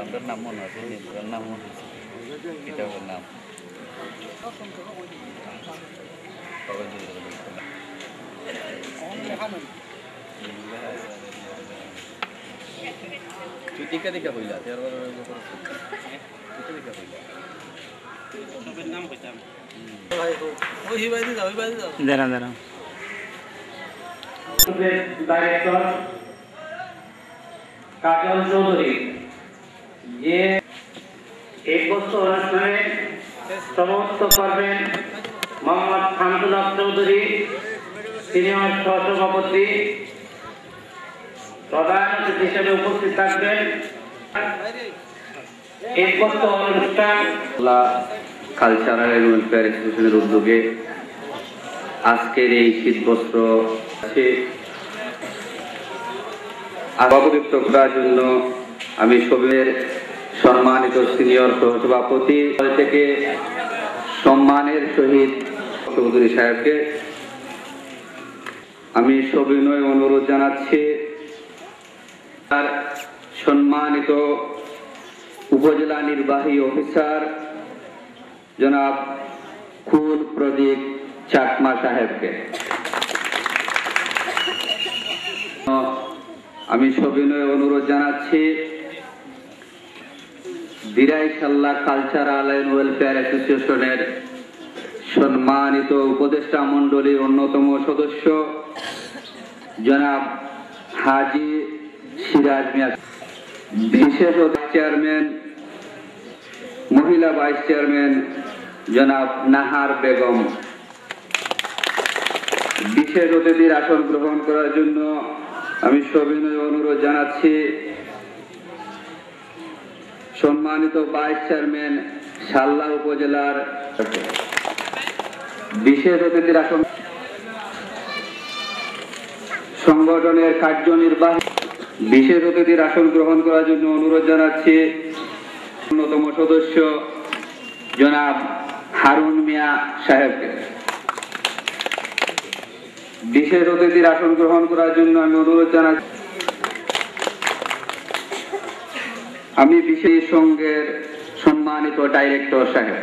আমরা নাম মনে আছে নাম মনে আছে কিতাবের নাম তুই টিকা টিকা কইলা ডাইরেক্টর কাজল চৌধুরী যে এক বছর অনুষ্ঠানে সমাপ্ত করবেন মোহাম্মদ শামসুল হক চৌধুরী সিনিয়র সহসভাপতি প্রধান অতিথি হিসেবে উপস্থিত থাকবেন। এক বছর অনুষ্ঠান কালচারাল এন্ড ওয়েলফেয়ার অ্যাসোসিয়েশনের উদ্যোগে আজকের এই শীতবস্ত্র ব্যক্ত করার জন্য আমি সবের সম্মানিত সিনিয়র সহসভাপতি থেকে সম্মানের সহিত চৌধুরী সাহেবকে আমি সবিনয় অনুরোধ জানাচ্ছি আর সম্মানিত উপজেলা নির্বাহী অফিসার জনাব কুল প্রদীপ চাকমা সাহেবকে আমি সবিনয় অনুরোধ জানাচ্ছি দিরাইশাল্লাহ কালচারাল এন্ড ওয়েলফেয়ার অ্যাসোসিয়েশনের সম্মানিত উপদেষ্টা মণ্ডলীর অন্যতম সদস্য জনাব হাজি সিরাজ মিয়া, বিশেষ চেয়ারম্যান মহিলা ভাইস চেয়ারম্যান জনাব নাহার বেগম, বিশেষ অতিথির আসন গ্রহণ করার জন্য আমি সবিনয় অনুরোধ জানাচ্ছি সম্মানিত ভাইস চেয়ারম্যান সাল্লাহ উপজেলার, বিশেষ অতিথির আসন সংগঠনের কার্যনির্বাহী, বিশেষ অতিথির আসন গ্রহণ করার জন্য অনুরোধ জানাচ্ছি অন্যতম সদস্য জনাব হারুন মিয়া সাহেবকে। বিশেষ অতিথির আসন গ্রহণ করার জন্য আমি অনুরোধ জানাচ্ছি আমি বিশেষ সংঘের সম্মানিত ডাইরেক্টর সাহেব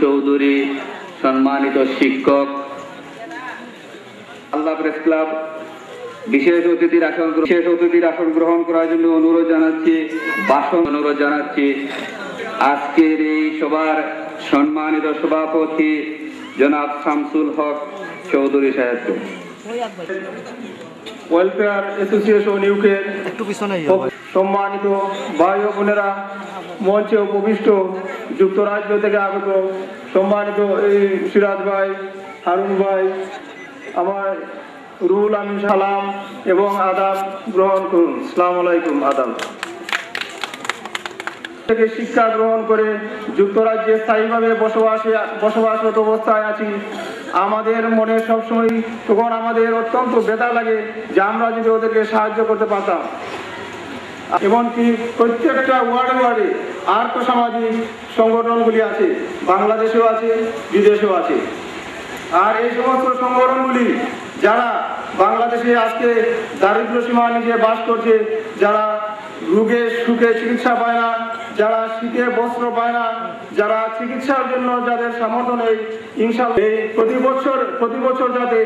চৌধুরী, সম্মানিত শিক্ষক আল্লাহ প্রেস ক্লাব, বিশেষ অতিথির আসন গ্রহণ করার জন্য অনুরোধ জানাচ্ছি আজকের এই সভার সম্মানিত সভাপতি জনাব শামসুল হক চৌধুরী সাহেবকে। ওয়েলফেয়ার অ্যাসোসিয়েশন ইউকে সম্মানিত ভাই ও বোনেরা, মঞ্চে উপবিষ্ট যুক্তরাজ্য থেকে আগত সম্মানিত এই সিরাজ ভাই, হারুন ভাই, আমার রুহুল আমিন সালাম এবং আদাব গ্রহণ করুন। আসসালামু আলাইকুম। আদাব থেকে শিক্ষা গ্রহণ করে যুক্তরাজ্যে স্থায়ীভাবে বসবাসরত অবস্থায় আছি। আমাদের মনে সবসময় তখন আমাদের অত্যন্ত ব্যথা লাগে যে আমরা যদি ওদেরকে সাহায্য করতে পারতাম। এমনকি প্রত্যেকটা ওয়ার্ডে আর্থসামাজিক সংগঠনগুলি আছে, বাংলাদেশেও আছে, বিদেশেও আছে। আর এই সমস্ত সংগঠনগুলি যারা বাংলাদেশে আজকে দারিদ্র সীমার নিচে বাস করছে, যারা রোগে সুখে চিকিৎসা পায় না, যারা শীতে বস্ত্র পায় না, যারা চিকিৎসার জন্য যাদের সামর্থ্য নেই, ইনশাআল্লাহ প্রতি বছর যাতে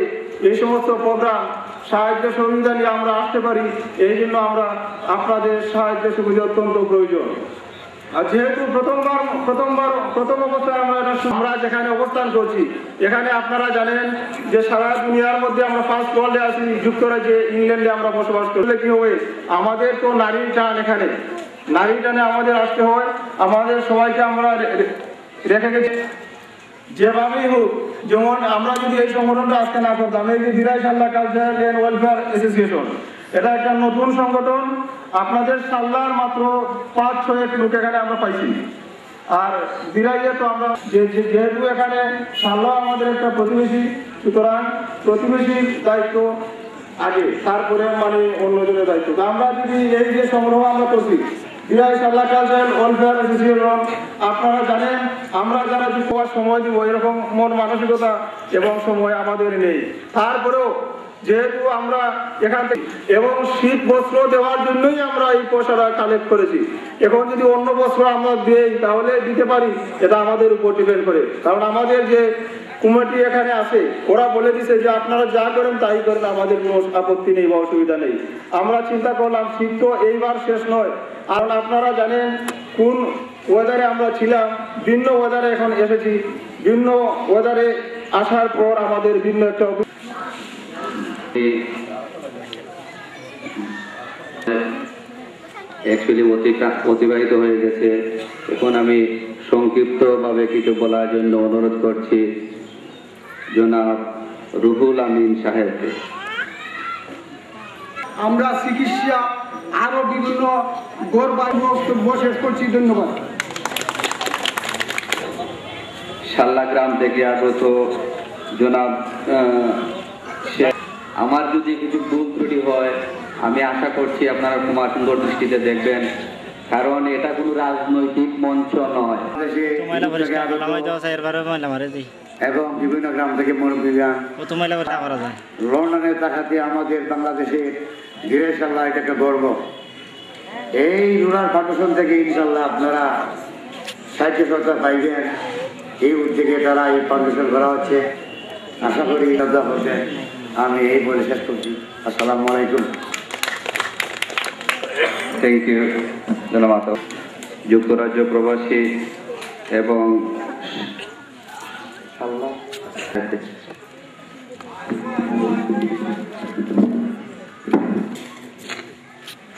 এই সমস্ত প্রোগ্রাম সাহায্য সহযোগিতা নিয়ে আমরা আসতে পারি, এই জন্য আমরা আপনাদের সাহায্য সুবিধা অত্যন্ত প্রয়োজন। আর যেহেতু প্রথম অবস্থায় আমরা যেখানে অবস্থান করছি, এখানে আপনারা জানেন যে সারা দুনিয়ার মধ্যে আমরা ফার্স্ট ওয়ার্ল্ডে আছি, যুক্তরাজ্যে, ইংল্যান্ডে আমরা বসবাস করলে কি হবে, আমাদের তো নারীর টান, এখানে নারীর টানে আমাদের আসতে হয়। আমাদের সবাইকে আমরা রেখে গেছি যেভাবেই হোক। যেমন আমরা যদি এই সংগঠনটা আজকে না করতাম, এই যে দিরাইশাল্লাহ কালচারাল এন্ড ওয়েলফেয়ার অ্যাসোসিয়েশন, এটা একটা নতুন সংগঠন। আপনাদের সাল্লার মাত্র ৫-৬ লোক এখানে আমরা পাইছি। আর বিরাইয়ে তো আমরা যেহেতু এখানে সাল্লাহ আমাদের একটা প্রতিবেশী, সুতরাং প্রতিবেশীর দায়িত্ব আগে, তারপরে মানে অন্যজনের দায়িত্ব। তো আমরা যদি এই যে সংগ্রহ আমরা করছি বিরাই সাল্লাহ কালচারাল ওয়েলফেয়ার অ্যাসোসিয়েশন, আপনারা জানেন আমরা যারা যুক্তবার সময় দিব এরকম মন মানসিকতা এবং সময় আমাদের নেই। তারপরেও যেহেতু আমরা এখান থেকে এবং শীত বস্ত্র দেওয়ার জন্যই আমরা এই পয়সাটা কালেক্ট করেছি। এখন যদি অন্য বস্ত্র আমরা দিই তাহলে দিতে পারি, এটা আমাদের উপর ডিপেন্ড করে। কারণ আমাদের যে কমিটি এখানে আছে ওরা বলে দিছে যে আপনারা যা করেন তাই করেন, আমাদের কোনো আপত্তি নেই বা অসুবিধা নেই। আমরা চিন্তা করলাম শীত তো এইবার শেষ নয়, কারণ আপনারা জানেন কোন ওয়েদারে আমরা ছিলাম, ভিন্ন ওয়েদারে এখন এসেছি। ভিন্ন ওয়েদারে আসার পর আমাদের ভিন্ন একটা অ্যাকচুয়ালি অতিবাহিত হয়ে গেছে। এখন আমি সংক্ষিপ্তভাবে কিছু বলার জন্য অনুরোধ করছি জনাব রুহুল আমিন সাহেবকে। আমরা চিকিৎসা আরো বিভিন্ন বক্তব্য শেষ করছি। ধন্যবাদ। শাল্লা গ্রাম থেকে আগত জনাব আমার যদি কিছু ভুল ত্রুটি হয় আমি আশা করছি আপনারা ক্ষমা সুন্দর দৃষ্টিতে দেখবেন, কারণ এটা কোনো রাজনৈতিক মঞ্চ নয়। এবং বিভিন্ন গ্রাম থেকে মুরব্বীরা লন্ডনের টাকাতে আমাদের বাংলাদেশের ধীরে সাল্লাহ এটাকে গর্ব। এই রুরাল ফাউন্ডেশন থেকে ইনশাল্লাহ আপনারা সাহায্য সহযোগিতা পাইবেন। এই উদ্যোগে তারা এই ফাউন্ডেশন করা হচ্ছে, আশা করি শ্রদ্ধা হচ্ছে। আমি এই বলে শেষ করছি। আসসালামু আলাইকুম। থ্যাংক ইউ ধন্যবাদ। যুক্তরাজ্য প্রবাসী এবং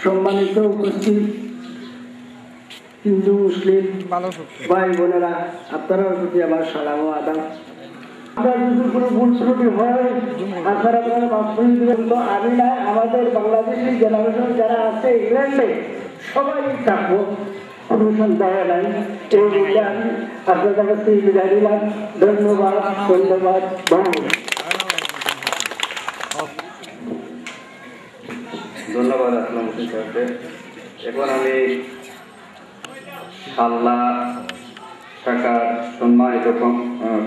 সম্মানিত উপস্থিত হিন্দু মুসলিম ভাই বোনেরা, আপনার প্রতি আমার সালাম ও আদাব। আমরা যদি কোনো ভুল ত্রুটি হয় আপনারা মাফ করে দিবেন। তো আমি না, আমাদের বাংলাদেশি জেনারেশন যারা আছে ইংল্যান্ডে সবাই থাকবো, কোনো সন্দেহ নাই। এই বলে আমি আপনাদের কাছে বিদায় দিলাম। ধন্যবাদ, ধন্যবাদ, ধন্যবাদ। ধন্যবাদ আসলাম হোসেন সাহেবকে। এখন আমি শাল্লা শাখার সম্মানিত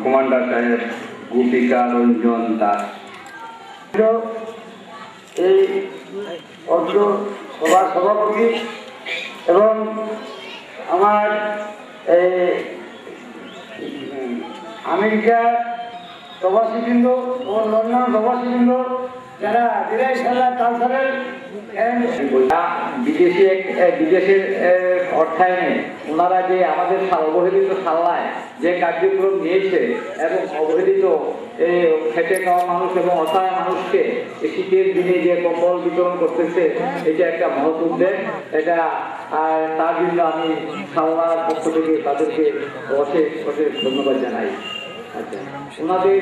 কমান্ডার সাহেব গোপিকা রঞ্জন দাস। এই অত্র সভার সভাপতি এবং আমার আমেরিকা প্রবাসীবৃন্দ ও লন্ডন প্রবাসীবৃন্দ যারা বিরাই সাল্লাহ কালচারাল বিদেশের অর্থায়নে ওনারা যে আমাদের অবহেলিত সাল্লায় যে কার্যক্রম নিয়েছে এবং অবহেলিত খেটে খাওয়া মানুষ এবং অসহায় মানুষকে শীতের দিনে যে কম্বল বিতরণ করতেছে, এটা একটা মহৎ উদ্যোগ। এটা তার জন্য আমি সাল্লার পক্ষ থেকে তাদেরকে অশেষ অশেষ ধন্যবাদ জানাই। আচ্ছা, ওনাদের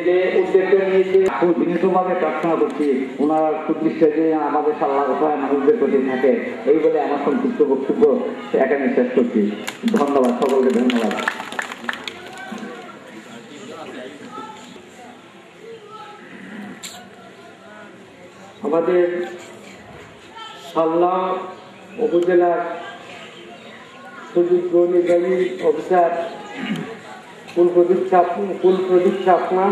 যে উদ্যোগটা নিয়েছে খুব বিনীতভাবে প্রার্থনা করছি ওনারা সুদৃশ্যে যে আমাদের সাল্লাহ অসহায় মানুষদের প্রতি থাকে, এই বলে আমার সংক্ষিপ্ত বক্তব্য এখানে শেষ করছি। ধন্যবাদ, সকলকে ধন্যবাদ। আমাদের সাল্লাহ উপজেলার সুযোগ্য নির্বাহী অফিসার কুলপ্রদীপ চাকমা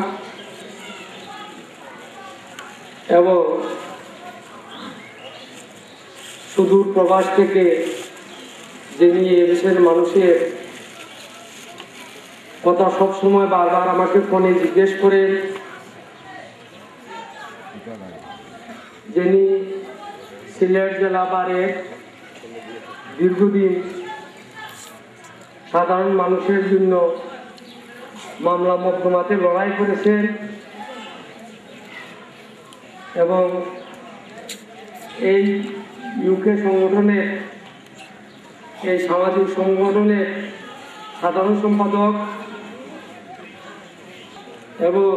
এবং সুদূর প্রবাস থেকে যিনি এদেশের মানুষের কথা সবসময় বারবার আমাকে ফোনে জিজ্ঞেস করে, যিনি সিলেট জেলা বারে দীর্ঘদিন সাধারণ মানুষের জন্য মামলা মোকদ্দমাতে লড়াই করেছেন এবং এই ইউকে সংগঠনের এই সামাজিক সংগঠনের সাধারণ সম্পাদক এবং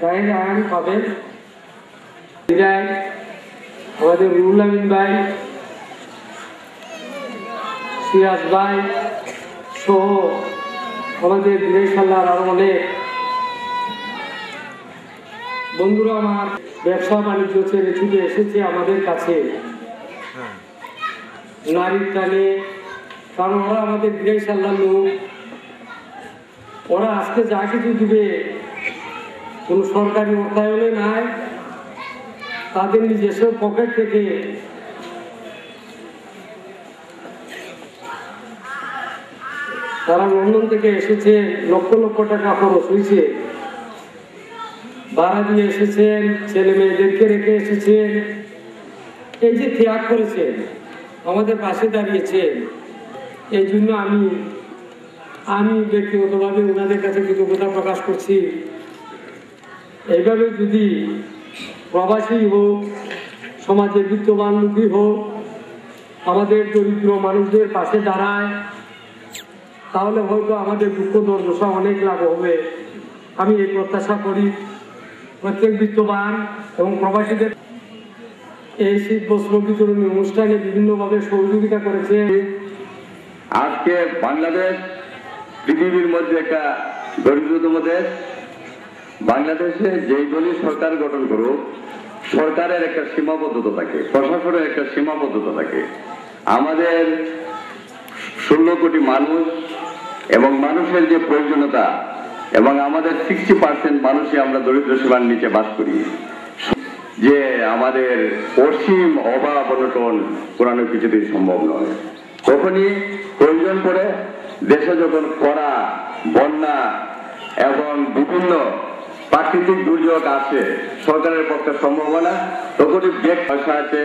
তাহির আয়ান পাবেন, আমাদের রুহুল আমিন ভাই সিরাজ ভাই সহ আমাদের দিনেশাল্লার আরো অনেক বন্ধুরা আমার ব্যবসা বাণিজ্য ছেড়ে ছুটে এসেছে আমাদের কাছে নারীর টানে, কারণ ওরা আমাদের দিনেশাল্লার লোক। ওরা আজকে যা কিছু দিবে কোনো সরকারি অর্থায়নে নাই, তাদের নিজস্ব পকেট থেকে তারা লন্ডন থেকে এসেছে, লক্ষ লক্ষ টাকা খরচ হয়েছে, ভাড়া দিয়ে এসেছেন, ছেলে মেয়েদেরকে রেখে এসেছেন। এই যে ত্যাগ করেছেন, আমাদের পাশে দাঁড়িয়েছেন, এই জন্য আমি ব্যক্তিগতভাবে ওনাদের কাছে কৃতজ্ঞতা প্রকাশ করছি। এইভাবে যদি প্রবাসী হোক, সমাজের বিত্তবান লোকই হোক, আমাদের দরিদ্র মানুষদের পাশে দাঁড়ায়, তাহলে হয়তো আমাদের দুঃখ দুর্দশা অনেক লাভ হবে। আমি এই প্রত্যাশা করি প্রত্যেক বিত্তবান এবং প্রবাসীদের এই শীত বস্ত্র বিতরণী অনুষ্ঠানে বিভিন্নভাবে সহযোগিতা করেছে। আজকে বাংলাদেশ পৃথিবীর মধ্যে একটা দরিদ্রতম দেশ। বাংলাদেশে যেই দলই সরকার গঠন করুক, সরকারের একটা সীমাবদ্ধতা থাকে, প্রশাসনের একটা সীমাবদ্ধতা থাকে। আমাদের 16 কোটি মানুষ এবং মানুষের যে প্রয়োজনীয়তা, এবং আমাদের 60% মানুষই আমরা দরিদ্র সীমার নিচে বাস করি, যে আমাদের অসীম অভাব অনটন কোরআন কিছুতেই সম্ভব নয়। তখনই প্রয়োজন পড়ে দেশে যখন খরা, বন্যা এবং বিভিন্ন প্রাকৃতিক দুর্যোগ আসে, সরকারের পক্ষে সম্ভব না, তখনই ব্যাগ পয়সা আছে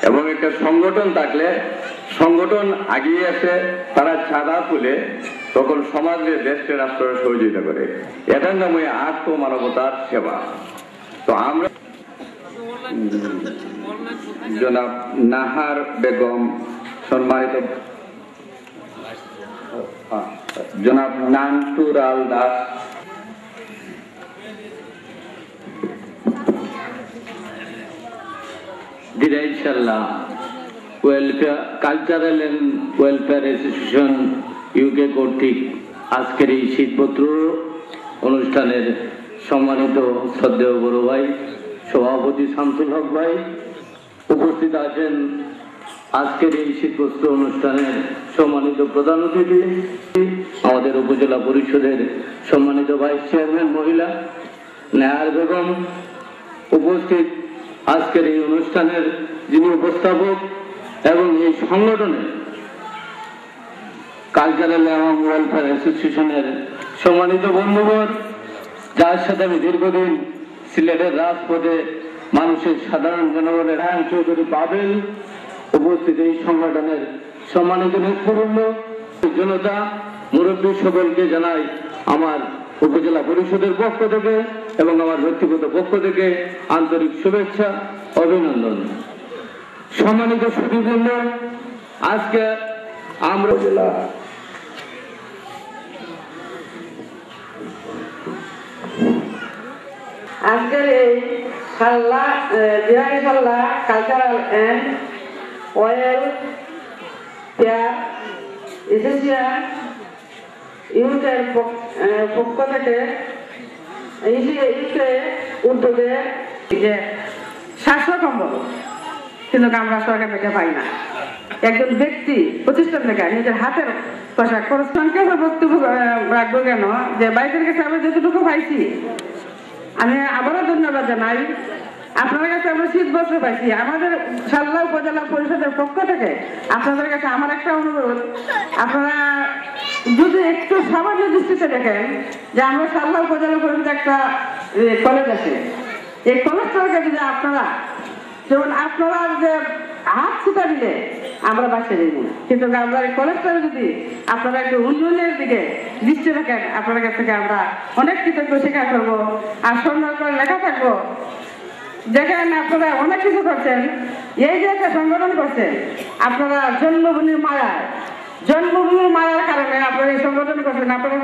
এবং একটা সংগঠন থাকলে সংগঠন আগিয়ে আসে, তারা চাঁদা তুলে তখন সমাজে দেশকে রাষ্ট্রের সহযোগিতা করে। এটার নামে আত্মমানবতার সেবা। তো আমরা জনাব নাহার বেগম, সম্মানিত জনাব নান্টুরাল দাস, দিনাইশাল্লাহ welfare cultural and welfare association UK কর্তৃক আজকের এই শীতপত্র অনুষ্ঠানের সম্মানিত শ্রদ্ধেয় বড় ভাই সভাপতি শামসুল হক ভাই, উপস্থিত আছেন আজকের এই শীতবস্ত্র অনুষ্ঠানের সম্মানিত প্রধান অতিথি, আমাদের উপজেলা পরিষদের সম্মানিত ভাইস চেয়ারম্যান মহিলা নেহার বেগম, উপস্থিত আজকের এই অনুষ্ঠানের যিনি উপস্থাপক এবং এই সংগঠনের কালচারাল এবং ওয়েলফেয়ার অ্যাসোসিয়েশনের সম্মানিত বন্ধুবর, যার সাথে আমি দীর্ঘদিন সিলেটের রাজপথে মানুষের সাধারণ জনগণের রায়ন চৌধুরী পাবেল, উপস্থিত এই সংগঠনের সম্মানিত নেতৃবৃন্দ, জনতা, মুরব্বী সকলকে জানাই আমার উপজেলা পরিষদের পক্ষ থেকে এবং আমার ব্যক্তিগত পক্ষ থেকে আন্তরিক শুভেচ্ছা, অভিনন্দন। সম্মানিত সুধীবৃন্দ, আজকে আমরা আজকের এই দিনাইশাল্লাহ কালচারাল অ্যান্ড ওয়েলফেয়ার অ্যাসোসিয়েশন ইউকের পক্ষ থেকে ইউকে উদ্যোগে যে স্বাস্থ্য কম্বল কিন্তু আমরা সরকার থেকে পাই না। একজন ব্যক্তি প্রতিষ্ঠান থেকে নিজের হাতের পোশাক খরচ সংখ্যা বক্তব্য রাখবো কেন, যে বাইকের কাছে আমরা যতটুকু পাইছি, আমি আবারও ধন্যবাদ জানাই। আপনাদের কাছে আমরা শীত বস্ত্র পাইছি। আমাদের সাল্লা উপজেলা পরিষদের পক্ষ থেকে আপনাদের কাছে আমার একটা অনুরোধ, আপনারা যদি একটু সামান্য দৃষ্টিতে দেখেন যে আমরা সাল্লা উপজেলা পরিষদের একটা কলেজ আছে, এই কলেজটাকে যদি আপনারা, যেমন আপনারা যে হাত ছুটা দিলে আমরা বাঁচিয়ে দিব, কিন্তু আমরা এই কলেজটাকে যদি আপনারা একটু উন্নয়নের দিকে দৃষ্টি রাখেন, আপনাদের কাছ থেকে আমরা অনেক কৃতজ্ঞ স্বীকার করবো। আর সুন্দর করে লেখা থাকবো, যেখানে আপনারা অনেক কিছু করছেন, এই যে একটা সংগঠন করছেন, আপনারা জন্মভূমির মায়ার কারণে আপনারা এই সংগঠন করছেন, আপনারা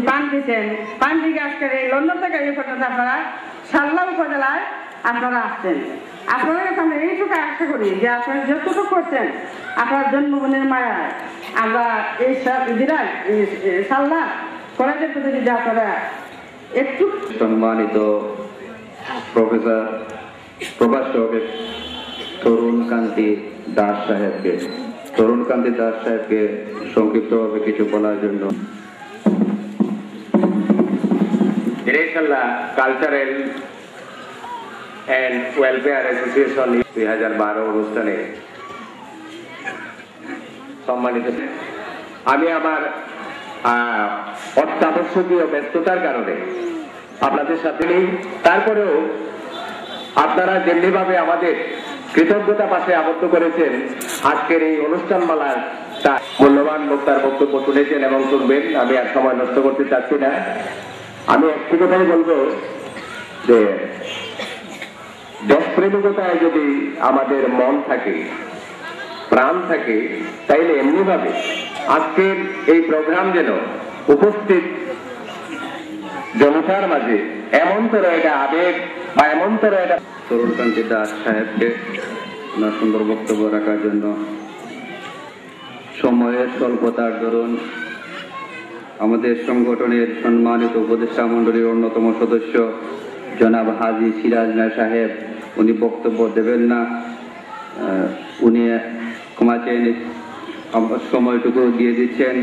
পান দিচ্ছেন, পান দিকে আজকের এই লন্ডন থেকে এই পর্যন্ত আপনারা সাল্লা উপজেলায় আপনারা আসছেন। আপনাদের কাছে আমরা এইটুকু আশা করি যে আপনারা যতটুকু করছেন আপনার জন্মভূমির মায়ায় আমরা এই দিনায় সাল্লাহ কলেজের প্রতি যদি আপনারা একটু সম্মানিত প্রফেসর প্রভাষক তরুণ কান্তি দাস সাহেবকে সংক্ষিপ্তভাবে কিছু বলার জন্য। Direshalla Cultural and Welfare Association 2012 অনুষ্ঠানে সম্মানিত, আমি আমার অত্যাবশ্যকীয় ব্যস্ততার কারণে আপনাদের সাথে নেই। তারপরেও আপনারা যেমনিভাবে আমাদের কৃতজ্ঞতা পাশে আবদ্ধ করেছেন, আজকের এই অনুষ্ঠানমালার তার মূল্যবান বক্তার বক্তব্য শুনেছেন এবং শুনবেন। আমি আর সময় নষ্ট করতে চাচ্ছি না। আমি একটি কথাই বলবো যে দেশপ্রেমিকতায় যদি আমাদের মন থাকে, প্রাণ থাকে, তাইলে এমনিভাবে আজকের এই প্রোগ্রাম যেন উপস্থিত জনতার মাঝে এমনতর একটা আবেগ বা এমনতর একটা তরুণ কান্তি দাস সাহেবকে ওনার সুন্দর বক্তব্য রাখার জন্য। সময়ের স্বল্পতার দরুন আমাদের সংগঠনের সম্মানিত উপদেষ্টা মন্ডলীর অন্যতম সদস্য জনাব হাজী সিরাজ মিয়া সাহেব উনি বক্তব্য দেবেন না, উনি ক্ষমা চেয়ে সময়টুকু দিয়ে দিচ্ছেন।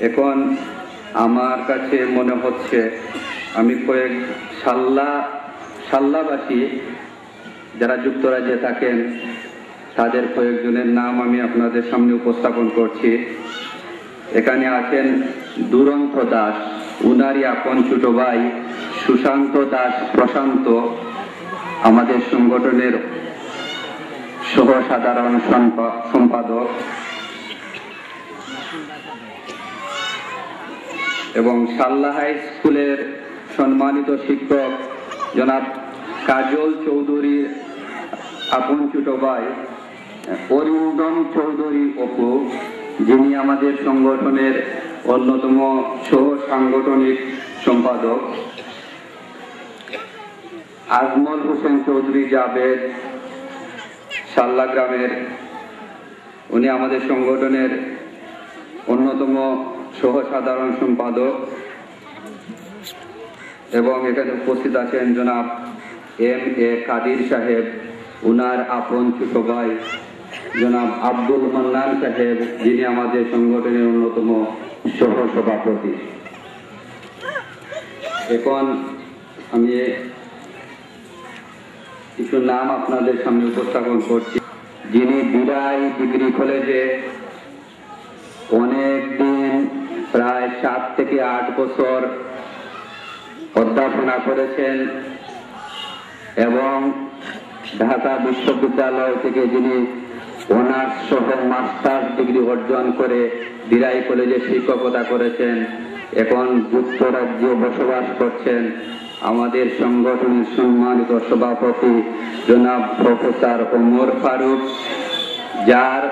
এখন আমার কাছে মনে হচ্ছে আমি কয়েক সাল্লাবাসী যারা যুক্তরাজ্যে থাকেন তাদের কয়েকজনের নাম আমি আপনাদের সামনে উপস্থাপন করছি। এখানে আছেন দুরন্ত দাস, উনারই আপন ছোট ভাই সুশান্ত দাস প্রশান্ত, আমাদের সংগঠনের সহ সাধারণ সম্পাদক, এবং সাল্লা হাই স্কুলের সম্মানিত শিক্ষক জনাব কাজল চৌধুরীর আপন ছোট ভাই অরিন্দম চৌধুরী অপু, যিনি আমাদের সংগঠনের অন্যতম সহ সাংগঠনিক সম্পাদক, আজমল হোসেন চৌধুরী জাবেদ সাল্লা গ্রামের, উনি আমাদের সংগঠনের অন্যতম সহ সাধারণ সম্পাদক, এবং এখানে উপস্থিত আছেন জনাব এম এ কাদির সাহেব, উনার আপন ছোট ভাই জনাব আব্দুল মান্নান সাহেব, যিনি আমাদের সংগঠনের অন্যতম সহ সভাপতি। এখন আমি কিছু নাম আপনাদের সামনে উপস্থাপন করছি, যিনি দিরাই ডিগ্রি কলেজে অনেক দিন প্রায় 7 থেকে 8 বছর অধ্যাপনা করেছেন, এবং ঢাকা বিশ্ববিদ্যালয় থেকে যিনি অনার্স সহ মাস্টার্স ডিগ্রি অর্জন করে দিরাই কলেজে শিক্ষকতা করেছেন, এখন যুক্তরাজ্যে বসবাস করছেন। আমাদের সংগঠনের সম্মানিত সভাপতি জনাব প্রফেসর ওমর ফারুক, যার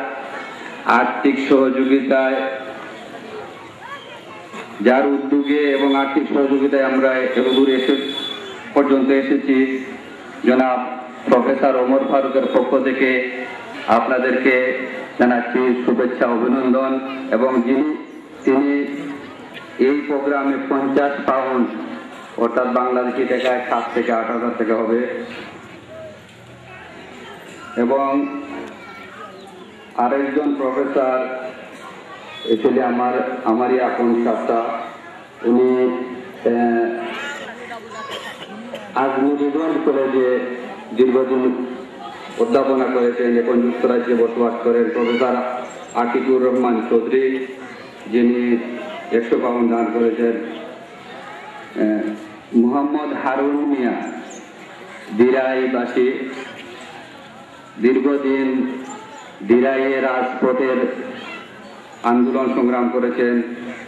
আর্থিক সহযোগিতায়, যার উদ্যোগে এবং আর্থিক সহযোগিতায় আমরা এতদূর পর্যন্ত এসেছি। জনাব প্রফেসর ওমর ফারুকের পক্ষ থেকে আপনাদেরকে জানাচ্ছি শুভেচ্ছা, অভিনন্দন। এবং তিনি এই প্রোগ্রামে 50 পাউন্ড অর্থাৎ বাংলাদেশি টাকায় 7 থেকে 8 হাজার টাকা হবে। এবং আরেকজন প্রফেসর এসে আমারই আপন ছাত্রা, উনি আজমিরিগঞ্জ কলেজে দীর্ঘদিন অধ্যাপনা করেছেন, এখন যুক্তরাজ্যে বসবাস করেন, প্রফেসর আতিকুর রহমান চৌধুরী, যিনি 100 পাউন্ড দান করেছেন। মোহাম্মদ হারুন মিয়া দিরাইবাসী, দীর্ঘদিন দিরাইয়ে রাজপথের আন্দোলন সংগ্রাম করেছেন,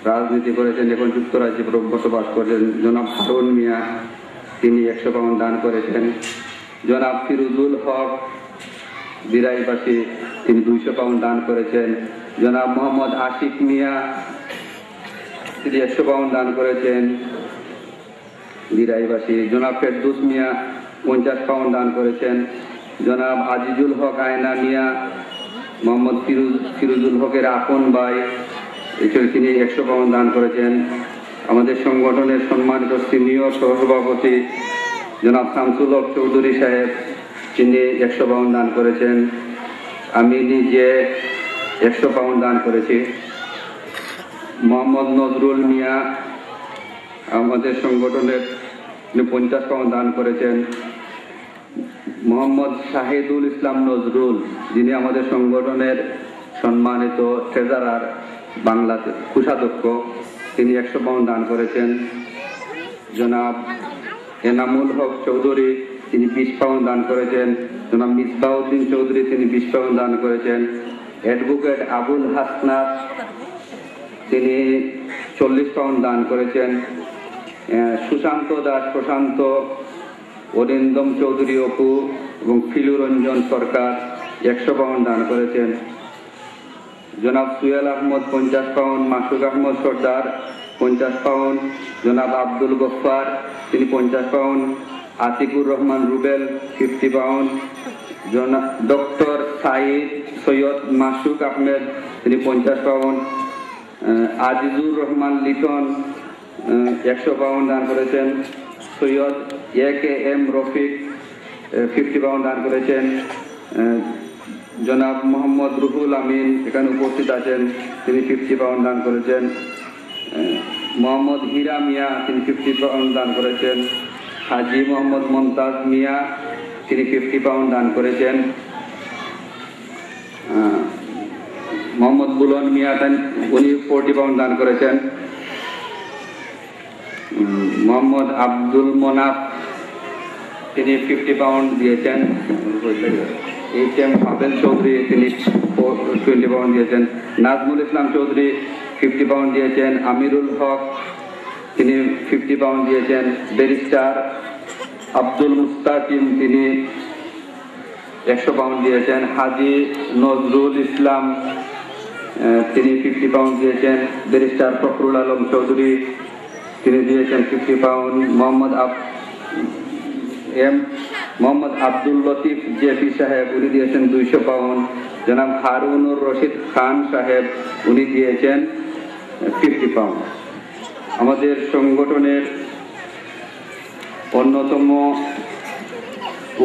রাজনীতি করেছেন, এখন যুক্তরাজ্যে বসবাস করেছেন। জনাব হারুন মিয়া, তিনি 100 পাউন্ড দান করেছেন। জনাব ফিরুজুল হক দিরাইবাসী, তিনি 200 পাউন্ড দান করেছেন। জনাব মোহাম্মদ আশিক মিয়া, তিনি 100 পাউন্ড দান করেছেন দিরাইবাসী। জনাব ফেরদৌস মিয়া 50 পাউন্ড দান করেছেন। জনাব আজিজুল হক আয়না মিয়া মোহাম্মদ ফিরোজুল হকের আপন ভাই, তিনি 100 পাউন্ড দান করেছেন। আমাদের সংগঠনের সম্মানিত সিনিয়র সহসভাপতি জনাব শামসুল হক চৌধুরী সাহেব, তিনি 100 পাউন্ড দান করেছেন। আমি নিজে 100 পাউন্ড দান করেছি। মোহাম্মদ নজরুল মিয়া আমাদের সংগঠনের 50 পাউন্ড দান করেছেন। মোহাম্মদ শাহিদুল ইসলাম নজরুল, যিনি আমাদের সংগঠনের সম্মানিত ট্রেজারার, বাংলাতে কোষাধ্যক্ষ, তিনি 100 পাউন্ড দান করেছেন। জনাব এনামুল হক চৌধুরী, তিনি 20 পাউন্ড দান করেছেন। জনাব মিসবাউদ্দিন চৌধুরী, তিনি 20 পাউন্ড দান করেছেন। অ্যাডভোকেট আবুল হাসনাত, তিনি 40 পাউন্ড দান করেছেন। সুশান্ত দাস প্রশান্ত, অরিন্দম চৌধুরী অপু এবং ফিলুরঞ্জন সরকার 100 পাউন্ড দান করেছেন। জনাব সুয়েল আহমদ 50 পাউন্ড, মাসুক আহমদ সর্দার 50 পাউন্ড, জনাব আব্দুল গফফার, তিনি 50 পাউন্ড, আতিকুর রহমান রুবেল 50 পাউন্ড, জনাব ডক্টর সৈয়দ মাসুক আহমেদ, তিনি 50 পাউন্ড, আজিজুর রহমান লিটন 100 পাউন্ড দান করেছেন। সৈয়দ AKM রফিক 50 পাউন্ড দান করেছেন। জনাব মোহাম্মদ রুহুল আমিন এখানে উপস্থিত আছেন, তিনি 50 পাউন্ড দান করেছেন। মোহাম্মদ হীরা মিয়া, তিনি 50 পাউন্ড দান করেছেন। হাজি মোহাম্মদ মমতাজ মিয়া, তিনি 50 পাউন্ড দান করেছেন। মোহাম্মদ বুলন মিয়া, উনি 40 পাউন্ড দান করেছেন। মোহাম্মদ আব্দুল মোনাফ, তিনি 50 পাউন্ড দিয়েছেন। HM আবেদ চৌধুরী, তিনি 20 পাউন্ড দিয়েছেন। নাজমুল ইসলাম চৌধুরী 50 পাউন্ড দিয়েছেন। আমিরুল হক, তিনি 50 পাউন্ড দিয়েছেন। ব্যারিস্টার আব্দুল মুস্তাকিম, তিনি 100 পাউন্ড দিয়েছেন। হাজি নজরুল ইসলাম, তিনি 50 পাউন্ড দিয়েছেন। ব্যারিস্টার ফখরুল আলম চৌধুরী, তিনি দিয়েছেন 50 পাউন্ড। মোহাম্মদ আব্দুল লতিফ জেপি সাহেব, উনি দিয়েছেন 200 পাউন্ড। জনাব হারুনুর রশিদ খান সাহেব, উনি দিয়েছেন 50 পাউন্ড। আমাদের সংগঠনের অন্যতম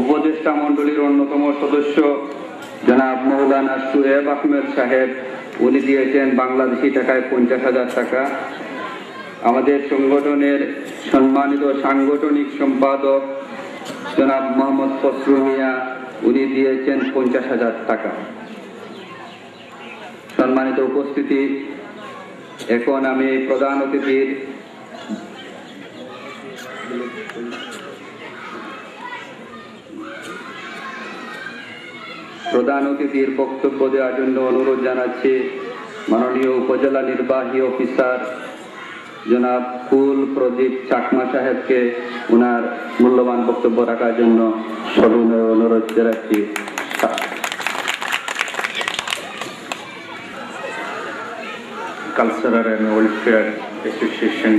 উপদেষ্টা মণ্ডলীর অন্যতম সদস্য জনাব মৌলানা সুয়েব আহমেদ সাহেব, উনি দিয়েছেন বাংলাদেশি টাকায় 50,000 টাকা। আমাদের সংগঠনের সম্মানিত সাংগঠনিক সম্পাদক জনাব মোহাম্মদ ফসরু মিয়া, উনি দিয়েছেন 50,000 টাকা। সম্মানিত উপস্থিতি, এখন আমি প্রধান অতিথির বক্তব্য দেওয়ার জন্য অনুরোধ জানাচ্ছি মাননীয় উপজেলা নির্বাহী অফিসার জনাব কুল প্রদীপ চাকমা সাহেবকে ওনার মূল্যবান বক্তব্য রাখার জন্য সবিনয় অনুরোধ জানাচ্ছি। Cultural and welfare association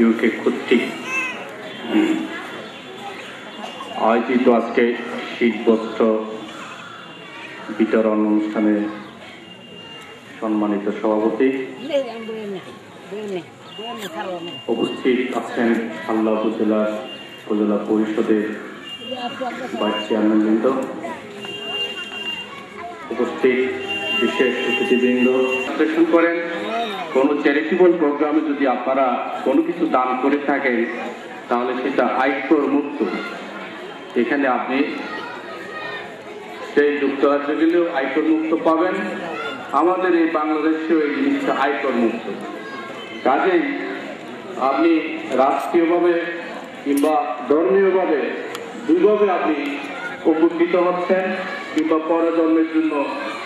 UK কর্তৃক আয়োজিত আজকে শীতবস্ত্র বিতরণ অনুষ্ঠানে সম্মানিত সভাপতি উপস্থিত আছেন আল্লাহ উপজেলা পরিষদের ভাইস চেয়ারম্যানবৃন্দ, উপস্থিত বিশেষ অতিথিবৃন্দ। বিশ্লেষণ করেন কোনো চ্যারিটেবল প্রোগ্রামে যদি আপনারা কোনো কিছু দান করে থাকেন তাহলে সেটা আয়কর মুক্ত। এখানে আপনি সেই যুক্তরাজ্যে গেলেও আয়কর মুক্ত পাবেন, আমাদের এই বাংলাদেশেও এই জিনিসটা আয়কর মুক্ত। কাজেই আপনি রাষ্ট্রীয়ভাবে কিংবা ধর্মীয়ভাবে দুইভাবে আপনি উপকৃত হচ্ছেন, কিংবা পরজন্মের জন্য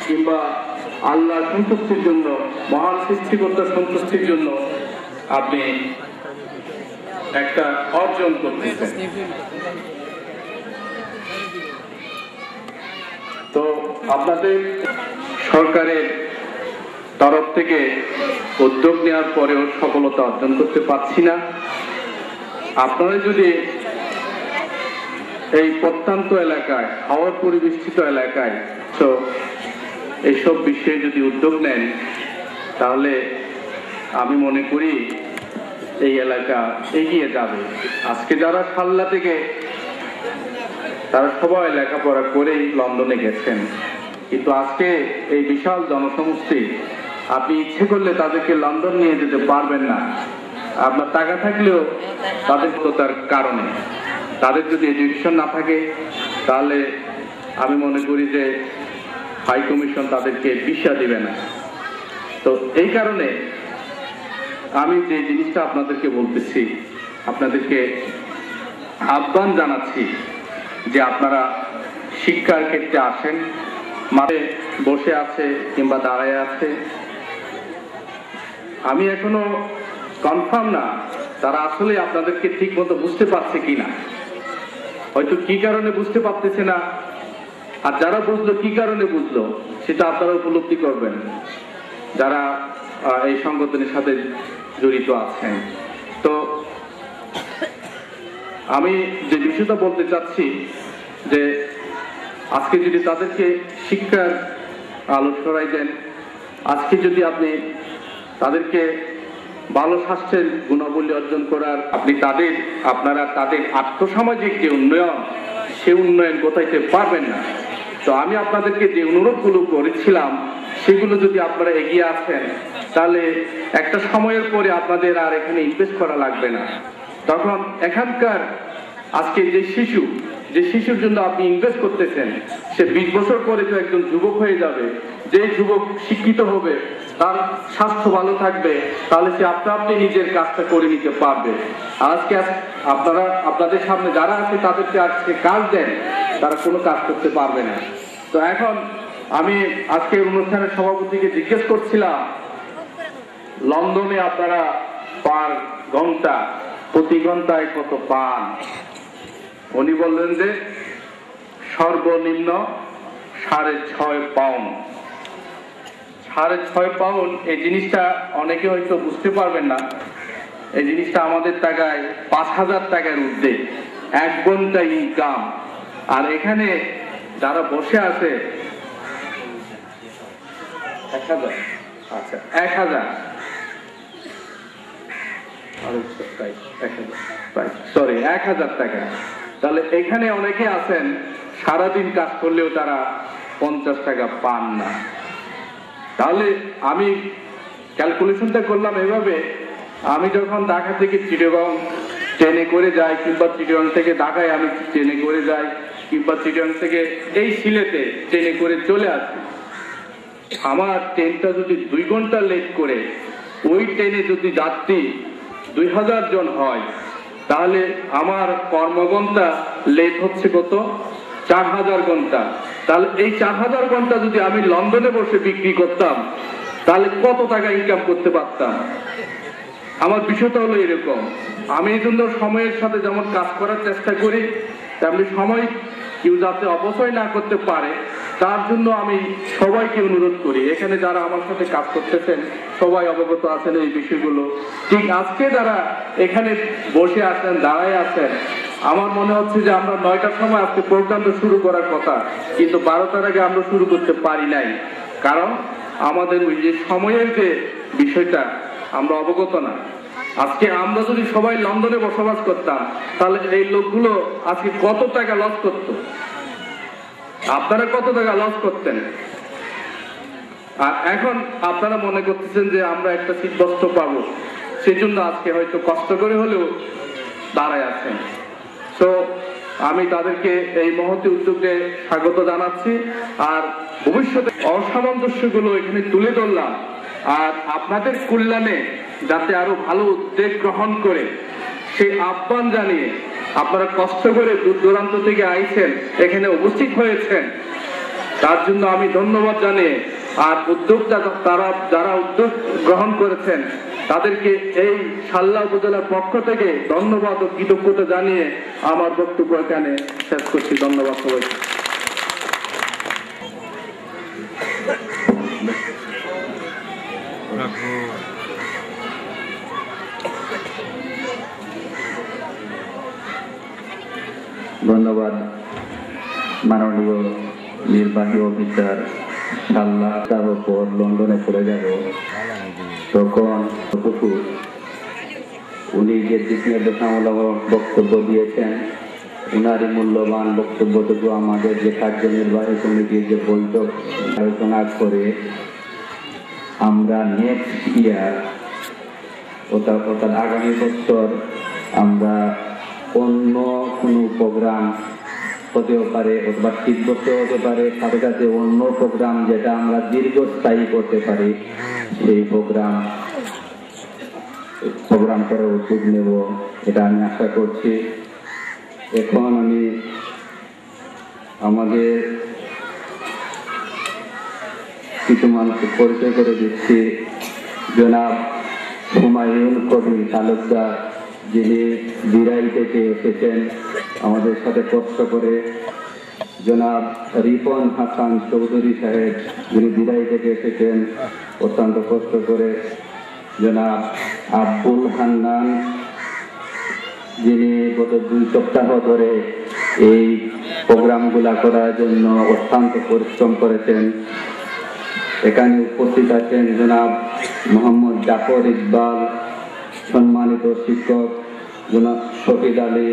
কিংবা আল্লাহ সন্তুষ্টির জন্য, মহান সৃষ্টিকর্তার সন্তুষ্টির জন্য আপনি একটা অর্জন করতেছেন। তো আপনাদের সরকারের তরফ থেকে উদ্যোগ নেওয়ার পরেও সফলতা অর্জন করতে পারছি না। আপনারা যদি এই প্রত্যন্ত এলাকায়, হাওর পরিবেষ্টিত এলাকায় তো এইসব বিষয়ে যদি উদ্যোগ নেন তাহলে আমি মনে করি এই এলাকা এগিয়ে যাবে। আজকে যারা সাল্লা থেকে তারা সবাই লেখাপড়া করেই লন্ডনে গেছেন, কিন্তু আজকে এই বিশাল জনসমষ্টি আপনি ইচ্ছে করলে তাদেরকে লন্ডন নিয়ে যেতে পারবেন না। আপনার টাকা থাকলেও তাদের তার কারণে, তাদের যদি এডুকেশন না থাকে তাহলে আমি মনে করি যে হাই কমিশন তাদেরকে ভিসা দিবে না। তো এই কারণে আমি যে জিনিসটা আপনাদেরকে বলতেছি, আপনাদেরকে আহ্বান জানাচ্ছি যে আপনারা শিক্ষার ক্ষেত্রে আসেন। মাঠে বসে আছে কিংবা দাঁড়ায় আছে, আমি এখনো কনফার্ম না তারা আসলে আপনাদেরকে ঠিক মতো বুঝতে পারছে কিনা। হয়তো কি কারণে বুঝতে পারতেছে না, আর যারা বুঝলো কি কারণে বুঝলো সেটা আপনারা উপলব্ধি করবেন যারা এই সংগঠনের সাথে জড়িত আছেন। তো আমি যে বিষয়টা বলতে চাচ্ছি যে আজকে যদি তাদেরকে শিক্ষার আলো ছড়াই দেন, আজকে যদি আপনি তাদেরকে ভালো স্বাস্থ্যের গুণাবলী অর্জন করার আপনারা তাদের আর্থসামাজিক যে উন্নয়ন, সে উন্নয়ন গোটাইতে পারবেন না। তো আমি আপনাদেরকে যে অনুরোধগুলো করেছিলাম সেগুলো যদি আপনারা এগিয়ে আসেন তাহলে একটা সময়ের পরে আপনাদের আর এখানে ইনভেস্ট করা লাগবে না। তখন এখানকার আজকে যে শিশুর জন্য আপনি ইনভেস্ট করতেছেন, সে 20 বছর পরে তো একজন যুবক হয়ে যাবে। যে যুবক শিক্ষিত হবে, তার স্বাস্থ্য ভালো থাকবে, তাহলে সে আপনি নিজের কাজটা করে নিতে পারবে। আজকে আপনাদের সামনে যারা আছে তাদেরকে আজকে কাজ দেন, তারা কোনো কাজ করতে পারবে না। তো এখন আমি আজকে অনুষ্ঠানের সভাপতিকে জিজ্ঞেস করছিলাম, লন্ডনে আপনারা পার ঘন্টা প্রতি ঘন্টায় কত পান? উনি বললেন যে সর্বনিম্ন 6.5 পাউন্ড। 6.5 পাউন্ড এই জিনিসটা অনেকে হয়তো বুঝতে পারবেন না। এই জিনিসটা আমাদের টাকায় 5,000 টাকার ঊর্ধ্বে 1 ঘন্টা ইনকাম। আর এখানে যারা বসে আছে 1,000, আচ্ছা 1,000, সরি 1,000 টাকা। তাহলে এখানে অনেকে আছেন সারাদিন কাজ করলেও তারা 50 টাকা পান না। তাহলে আমি ক্যালকুলেশনটা করলাম এভাবে, আমি যখন ঢাকা থেকে চিটাগং ট্রেনে করে যাই, কিংবা চিটাগং থেকে ঢাকায় আমি ট্রেনে করে যাই, কিংবা চিটাগং থেকে এই সিলেটে ট্রেনে করে চলে আসি, আমার ট্রেনটা যদি 2 ঘন্টা লেট করে ওই ট্রেনে যদি যাত্রী 2000 জন হয়, তাহলে আমার কর্মঘণ্টা লেট হচ্ছে কত? 4000 ঘন্টা। তাহলে এই 4000 ঘন্টা যদি আমি লন্ডনে বসে বিক্রি করতাম তাহলে কত টাকা ইনকাম করতে পারতাম? আমার বিষয়টা হলো এরকম। আমি এই জন্য সময়ের সাথে যেমন কাজ করার চেষ্টা করি, তেমনি সময় কেউ যাতে অপচয় না করতে পারে তার জন্য আমি সবাইকে অনুরোধ করি। এখানে যারা আমার সাথে কাজ করতেছেন সবাই অবগত আছেন এই বিষয়গুলো। ঠিক আজকে যারা এখানে বসে আছেন, দাঁড়ায় আছেন, আমার মনে হচ্ছে যে আমরা 9টার সময় আজকে প্রোগ্রামটা শুরু করার কথা, কিন্তু 12টার আগে আমরা শুরু করতে পারি নাই। কারণ আমাদের ওই যে সময়ের যে বিষয়টা আমরা অবগত না। আজকে আমরা যদি সবাই লন্ডনে বসবাস করতাম তাহলে এই লোকগুলো আজকে কত টাকা লস করতো, আপনারা কত টাকা লস করতেন। আর এখন আপনারা মনে করতেছেন যে আমরা একটা শীতবস্ত্র পাবো, সেজন্য আজকে হয়তো কষ্ট করে হলেও দাঁড়ায় আছেন। তো আমি তাদেরকে এই মহতি উদ্যোগে স্বাগত জানাচ্ছি। আর ভবিষ্যতে অসামঞ্জস্যগুলো এখানে তুলে ধরলাম, আর আপনাদের কল্যাণে যাতে আরো ভালো উদ্যোগ গ্রহণ করে সেই আহ্বান জানিয়ে আপনারা কষ্ট করে দূর দূরান্ত থেকে আইছেন, এখানে উপস্থিত হয়েছেন, তার জন্য আমি ধন্যবাদ জানিয়ে, আর উদ্যোগটা যারা উদ্যোগ গ্রহণ করেছেন তাদেরকে এই সাল্লা উপজেলার পক্ষ থেকে ধন্যবাদ ও কৃতজ্ঞতা জানিয়ে আমার বক্তব্য এখানে শেষ করছি। ধন্যবাদ সবাইকে। ধন্যবাদ মাননীয় নির্বাহী অফিসার সাল্লাহ তার উপর লন্ডনে চলে যাব তখন উনি যে দিক নির্দেশনামূলক বক্তব্য দিয়েছেন উনারই মূল্যবান বক্তব্যটুকু আমাদের যে কার্যনির্বাহী কমিটির যে বৈঠক আলোচনা করে আমরা নেক্সট ইয়ার অর্থাৎ আগামী বছর আমরা অন্য কোনো প্রোগ্রাম হতেও পারে অথবা শীতবস্ত্র হতে পারে সাথে সাথে অন্য প্রোগ্রাম যেটা আমরা দীর্ঘস্থায়ী করতে পারি সেই প্রোগ্রাম করে উদ্যোগ নেব এটা আমি আশা করছি। এখন আমি আমাদের কিছু মানুষকে পরিচয় করে দিচ্ছি। জনাব হুমায়ুন কবির তালুকদার যিনি বিরাই থেকে এসেছেন আমাদের সাথে কষ্ট করে। জনাব রিপন হাসান চৌধুরী সাহেব যিনি বিরাই থেকে এসেছেন অত্যন্ত কষ্ট করে। জনাব আব্দুল হান্নান যিনি গত 2 সপ্তাহ ধরে এই প্রোগ্রামগুলা করার জন্য অত্যন্ত পরিশ্রম করেছেন। এখানে উপস্থিত আছেন জনাব মোহাম্মদ জাফর ইকবাল সম্মানিত শিক্ষক, জনাব শফিদ আলী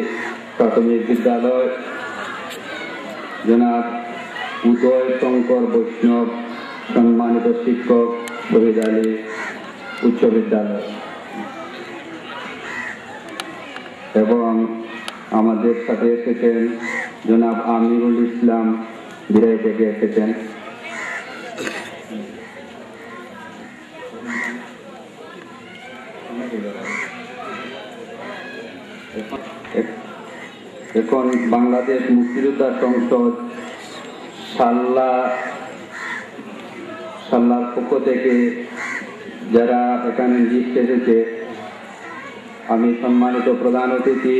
প্রাথমিক বিদ্যালয়, জনাব উদয় শঙ্কর বৈষ্ণব সম্মানিত শিক্ষক শহীদ আলী উচ্চ বিদ্যালয়, এবং আমাদের সাথে এসেছেন জনাব আমিরুল ইসলাম বিরাই থেকে এসেছেন। এখন বাংলাদেশ মুক্তিযোদ্ধা সংসদ সাল্লার পক্ষ থেকে যারা এখানে লিস্ট এসেছে আমি সম্মানিত প্রধান অতিথি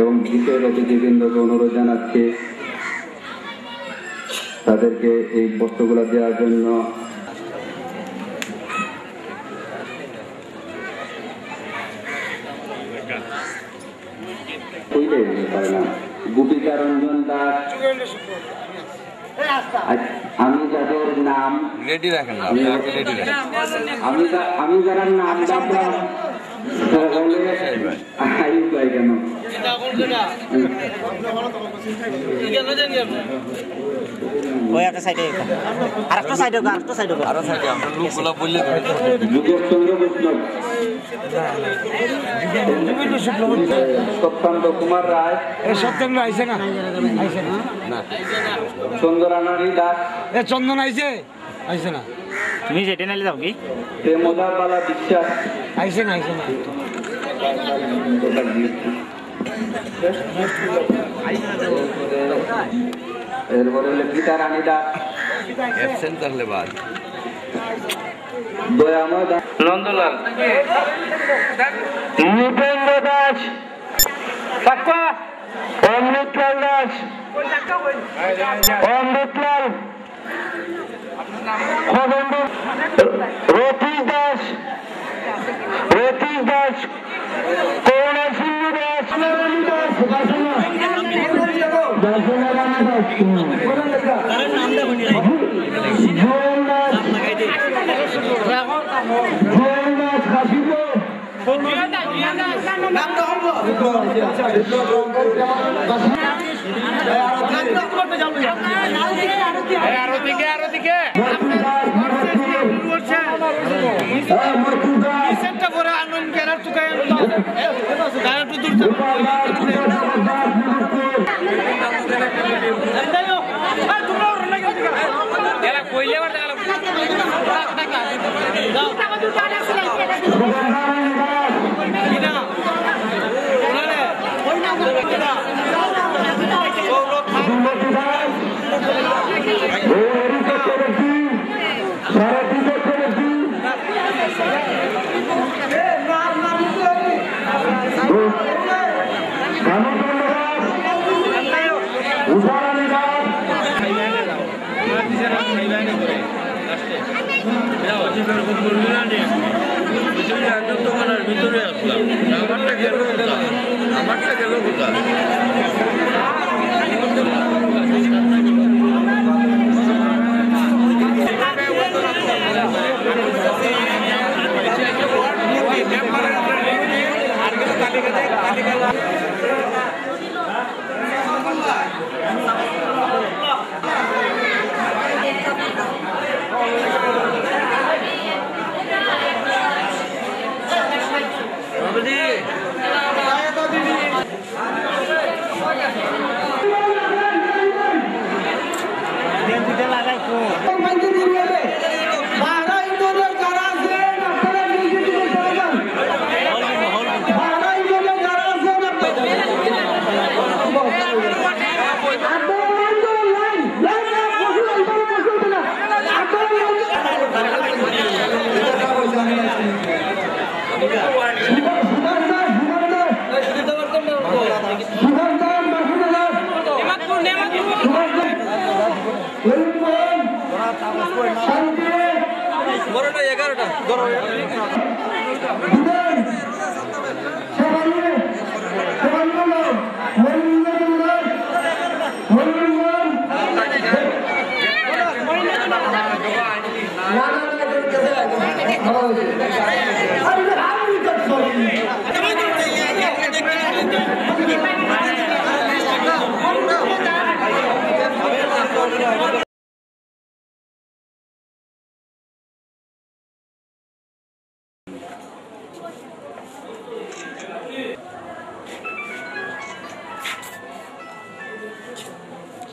এবং বিশেষ অতিথিবৃন্দকে অনুরোধ জানাচ্ছি তাদেরকে এই বস্তুগুলো দেওয়ার জন্য। গোপিকা রঞ্জন দাস, আমি যাদের নাম রেডি রাখেন, আমি যারা নাম ডাকলাম কেন ওই একটা সাইডে আরেকটা সাইডে আরেকটা সাইডে আরো সাইডে আমরা লোকগুলো বললে সত্যেন্দ্র কুমার রায়, সত্যেন্দ্র আইছে না? আইছে না। চন্দ্রানারী দাস, চন্দন আইছে? আইছে না। তুমি যেটা নাইলে যাও কি? প্রেমদার বালা বিশ্বাস আইছে না? আইছে না। এরপরে গীতা রানী দাস, দয়াময় দাস, নন্দলাল, নৃপেন্দ্র দাস, অমৃতলাল দাস, অমৃতলাল, রতীশ দাস, করুণা সিংহ দাস, ভিতরে আসলাম আমারটা গেল কোথায়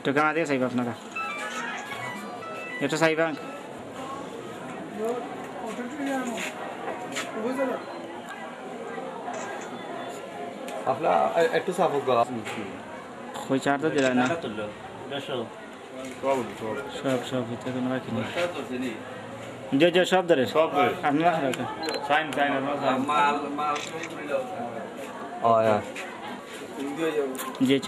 Itu kan ada saya bang naga. Itu saya bang. आपला একটু সাফ হোক কই চার তো দিলা না সব ভিতরে কোনো রাখি নি যে সব ধরে আপনারা রাখেন সাইন মাল ও ইয়া যে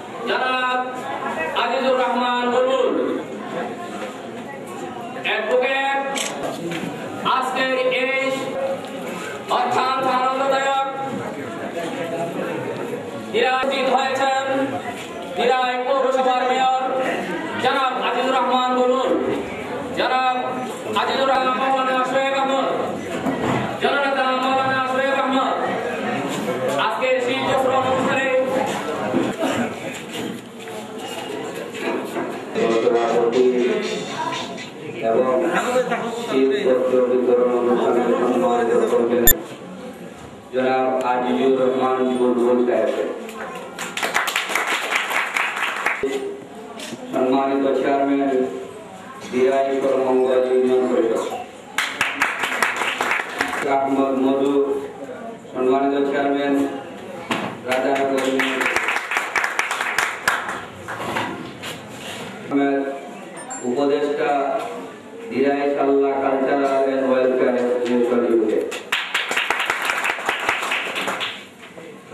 जनाब আজিজুর রহমান শীতপত্র বিতরণ অনুষ্ঠানে সম্মানিত করবেন জনাব আজিজুর রহমান বুলবুল সাহেব। সম্মানিত চেয়ারম্যান দিরাই করমঙ্গল ইউনিয়ন পরিষদ আহমদ মধু, সম্মানিত চেয়ারম্যান রাজানগর উপদেষ্টা Derai Sullah cultural and welfare association UK.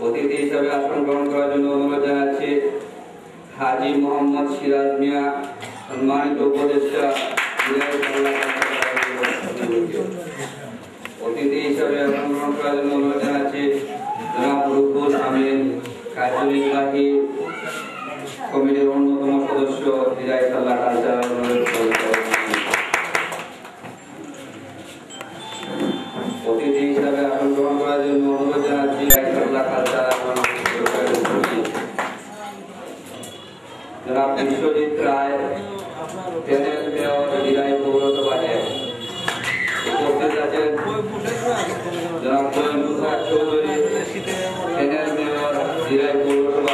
অতিথি হিসাবে আসন গ্রহণ করার জন্য অনুরোধ জানাচ্ছি হাজি মোহাম্মদ সিরাজ মিয়া, সম্মানিত উপদেষ্টা দিরাই সাল্লাহ কালচারাল ইউকে। অতিথি হিসাবে আসন গ্রহণ করার জন্য অনুরোধ জানাচ্ছি জনাব রুহুল আমিন, কার্যনির্বাহী কমিটির অন্যতম সদস্য দিরাই সাল্লাহ কালচারাল। অতিথি হিসাবে আসন গ্রহণ করার জন্য অনুরোধ জানাচ্ছি দিরাই সাল্লাহ কালচারাল জনাব বিশ্বজিৎ রায়, প্যানেল মেয়র দিরাই পৌরসভায় উপস্থিত আছেন জনাব মুসাদ চৌধুরী, প্যানেল মেয়র দিরাই পৌরসভা।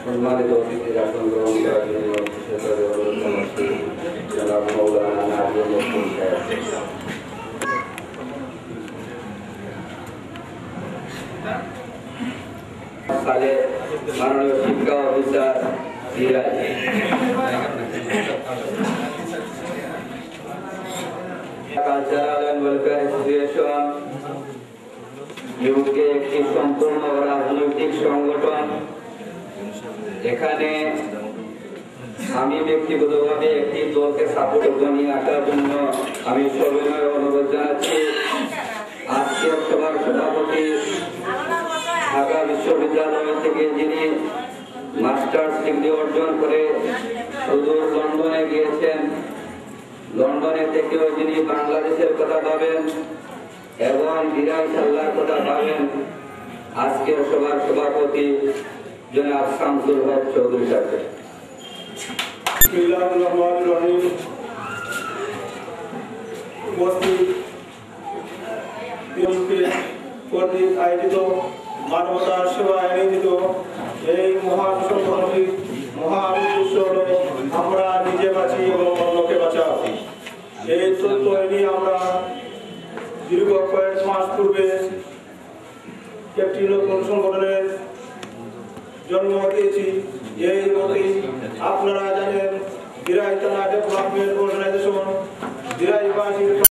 সম্মানিত অতিথির আসন গ্রহণ করার জন্য অনুরোধ জানাচ্ছি জনাব মৌলানা নাজির মুসলিম সাহেব। সালে মাননীয় শিক্ষা officer Derai, cultural and welfare association UK একটি সম্পূর্ণ রাজনৈতিক সংগঠন। এখানে আমি ব্যক্তিগতভাবে একটি দলকে সাপোর্ট জানিয়ে আসার জন্য আমি সবিনয় অনুরোধ জানাচ্ছি আজকের সভার সভাপতি ঢাকা বিশ্ববিদ্যালয় থেকে যিনি মাস্টার্স ডিগ্রি অর্জন করে সুদূর লন্ডনে গিয়েছেন, লন্ডনে থেকেও যিনি বাংলাদেশের কথা ভাবেন এবং দিরাই সাল্লাহর কথা ভাবেন, আজকের সভার সভাপতি জনাব শামসুল হক চৌধুরী সাহেব। কর্তৃক আয়োজিত মানবতার সেবায় নিয়োজিত এই মহান সংগঠনটির মহান উদ্দেশ্য হল আমরা নিজে বাঁচি এবং অন্যকে বাঁচাও। এই তথ্য নিয়ে আমরা দীর্ঘ কয়েক মাস পূর্বে একটি নতুন সংগঠনের জন্ম দিয়েছি। এই গতি আপনারা জানেন দিরাই থানা ডেভেলপমেন্ট অর্গানাইজেশন দিরাইবাসীর